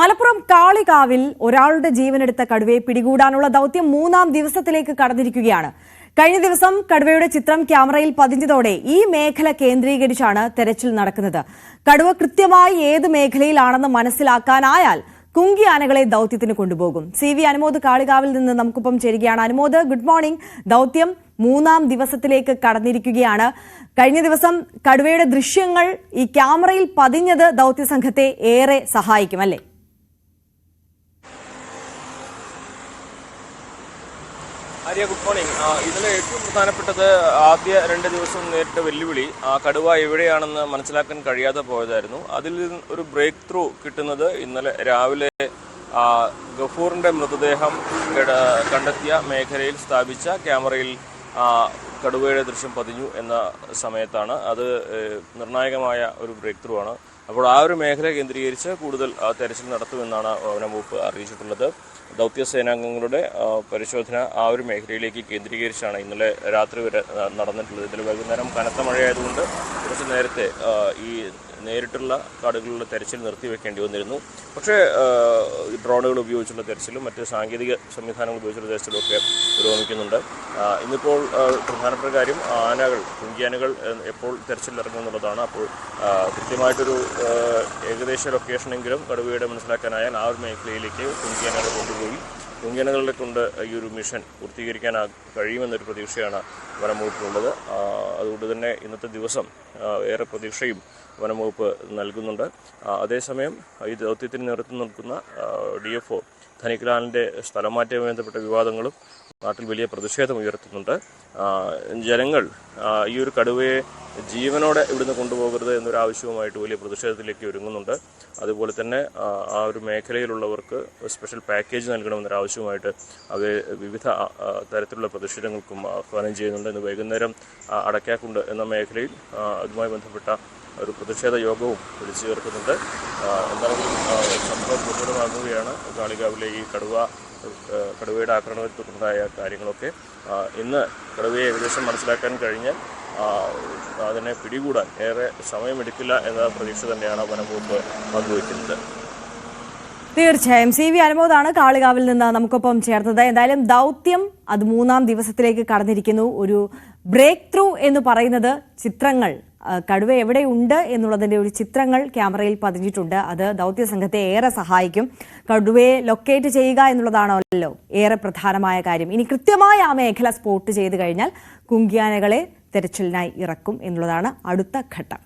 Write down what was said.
മലപ്പുറം കാളികാവിൽ ഒരാളുടെ ജീവനെടുത്ത കടുവയെ പിടികൂടാനുള്ള ദൌത്യം 3-ാം ദിവസത്തിലേക്ക് കടന്നിരിക്കുകയാണ്. കഴിഞ്ഞ ദിവസം കടുവയുടെ ചിത്രം ക്യാമറയിൽ പതിഞ്ഞതോടെ ഈ മേഖല കേന്ദ്രീകരിച്ചാണ് തെരച്ചിൽ നടക്കുന്നത്. കടുവ കൃത്യമായി ഏത് മേഖലയിലാണെന്ന് മനസ്സിലാക്കാനായാൽ കുങ്കി ആനകളെ ദൌത്യത്തിന് കൊണ്ടുപോകും. CV അനുമോദ് കാളികാവിൽ നിന്ന് നമുക്കൊപ്പം ചേരുകയാണ്. Anumod, good morning. ദൌത്യം 3-ാം ദിവസത്തിലേക്ക് കടന്നിരിക്കുകയാണ്. കഴിഞ്ഞ ദിവസം കടുവയുടെ ദൃശ്യങ്ങൾ ഈ ക്യാമറയിൽ പതിഞ്ഞത് ദൌത്യസംഘത്തെ ഏറെ സഹായിക്കും, അല്ലേ? Arya, good morning. ഇതിൽ ഏറ്റവും പ്രധാനപ്പെട്ടത് ആദ്യ 2 ദിവസം നേരിട്ട വെല്ലുവിളി കടുവ എവിടെയാണെന്ന് മനസ്സിലാക്കാൻ കഴിയാതെ പോയതായിരുന്നു. അതിൽ ഒരു ബ്രേക്ക് ത്രൂ കിട്ടുന്നത് ഇന്നലെ രാവിലെ ഗഫൂറിൻ്റെ മൃതദേഹം കണ്ടെത്തിയ മേഖലയിൽ സ്ഥാപിച്ച ക്യാമറയിൽ കടുവയുടെ ദൃശ്യം പതിഞ്ഞു എന്ന സമയത്താണ്. അത് നിർണായകമായ ഒരു ബ്രേക്ക് ത്രൂ ആണ്. അപ്പോൾ ആ ഒരു മേഖല കേന്ദ്രീകരിച്ച് കൂടുതൽ തെരച്ചിൽ നടത്തുമെന്നാണ് വനംവകുപ്പ് അറിയിച്ചിട്ടുള്ളത്. ദൗത്യസേനാംഗങ്ങളുടെ പരിശോധന ആ ഒരു മേഖലയിലേക്ക് കേന്ദ്രീകരിച്ചാണ് ഇന്നലെ രാത്രി വരെ നടന്നിട്ടുള്ളത്. ഇന്നലെ വൈകുന്നേരം കനത്ത മഴയായതുകൊണ്ട് കുറച്ച് നേരത്തെ ഈ നേരിട്ടുള്ള കാടുകളിലുള്ള തെരച്ചിൽ നിർത്തിവെക്കേണ്ടി വന്നിരുന്നു. പക്ഷേ ഡ്രോണുകൾ ഉപയോഗിച്ചുള്ള തെരച്ചിലും മറ്റ് സാങ്കേതിക സംവിധാനങ്ങൾ ഉപയോഗിച്ചുള്ള തെരച്ചിലും ഒക്കെ പുരോഗമിക്കുന്നുണ്ട്. ഇന്നിപ്പോൾ പ്രധാനപ്പെട്ട കാര്യം കുങ്കിയാനകൾ എപ്പോൾ തെരച്ചിലിറങ്ങും എന്നുള്ളതാണ്. അപ്പോൾ കൃത്യമായിട്ടൊരു ഏകദേശ ലൊക്കേഷനെങ്കിലും കടുവയുടെ മനസ്സിലാക്കാനായാൽ ആ ഒരു മേഖലയിലേക്ക് കുങ്കിയാനകൾ കൊണ്ടുപോയി കുങ്കിയാനകളെ കൊണ്ട് ഈ ഒരു മിഷൻ പൂർത്തീകരിക്കാൻ കഴിയുമെന്നൊരു പ്രതീക്ഷയാണ് വനംവകുപ്പിനുള്ളത്. അതുകൊണ്ട് തന്നെ ഇന്നത്തെ ദിവസം ഏറെ പ്രതീക്ഷയും വനംവകുപ്പ് നൽകുന്നുണ്ട്. അതേസമയം ഈ ദൗത്യത്തിന് നേതൃത്വം നൽകുന്ന DFO ധനികലാലിൻ്റെ സ്ഥലം മാറ്റവുമായി ബന്ധപ്പെട്ട വിവാദങ്ങളും നാട്ടിൽ വലിയ പ്രതിഷേധം ഉയർത്തുന്നുണ്ട്. ജനങ്ങൾ ഈ ഒരു കടുവയെ ജീവനോടെ ഇവിടുന്ന് കൊണ്ടുപോകരുത് എന്നൊരാവശ്യവുമായിട്ട് വലിയ പ്രതിഷേധത്തിലേക്ക് ഒരുങ്ങുന്നുണ്ട്. അതുപോലെ തന്നെ ആ ഒരു മേഖലയിലുള്ളവർക്ക് സ്പെഷ്യൽ പാക്കേജ് നൽകണമെന്നൊരാവശ്യവുമായിട്ട് അവർ വിവിധ തരത്തിലുള്ള പ്രതിഷേധങ്ങൾക്കും ആഹ്വാനം ചെയ്യുന്നുണ്ട്. ഇന്ന് വൈകുന്നേരം അടക്കാക്കുണ്ട് എന്ന മേഖലയിൽ അതുമായി ബന്ധപ്പെട്ട ഒരു പ്രതിഷേധ യോഗവും വിളിച്ചു ചേർക്കുന്നുണ്ട്. എന്തായാലും സംഭവം ഗുരുതരമാകുകയാണ്. കാളികാവിലെ ഈ കടുവയുടെ ആക്രമണത്തെ തുടർന്നുണ്ടായ കാര്യങ്ങളൊക്കെ ഇന്ന് കടുവയെ ഏകദേശം മനസ്സിലാക്കാൻ കഴിഞ്ഞാൽ അതിനെ പിടികൂടാൻ ഏറെ സമയമെടുക്കില്ല എന്ന പ്രതീക്ഷ തന്നെയാണ് വനംവകുപ്പ് പങ്കുവയ്ക്കുന്നത്. തീർച്ചയായും CV അനുമോദാണ് കാളികാവിൽ നിന്ന് നമുക്കൊപ്പം ചേർത്തത്. എന്തായാലും ദൗത്യം അത് 3-ാം ദിവസത്തിലേക്ക് കടന്നിരിക്കുന്നു. ഒരു ബ്രേക്ക് ത്രൂ എന്ന് പറയുന്നത് ചിത്രങ്ങൾ, കടുവ എവിടെയുണ്ട് എന്നുള്ളതിൻ്റെ ഒരു ചിത്രങ്ങൾ ക്യാമറയിൽ പതിഞ്ഞിട്ടുണ്ട്. അത് ദൗത്യസംഘത്തെ ഏറെ സഹായിക്കും. കടുവയെ ലൊക്കേറ്റ് ചെയ്യുക എന്നുള്ളതാണല്ലോ ഏറെ പ്രധാനമായ കാര്യം. ഇനി കൃത്യമായി ആ മേഖല സ്പോട്ട് ചെയ്ത് കഴിഞ്ഞാൽ കുങ്കിയാനകളെ തെരച്ചിലിനായി ഇറക്കും എന്നുള്ളതാണ് അടുത്ത ഘട്ടം.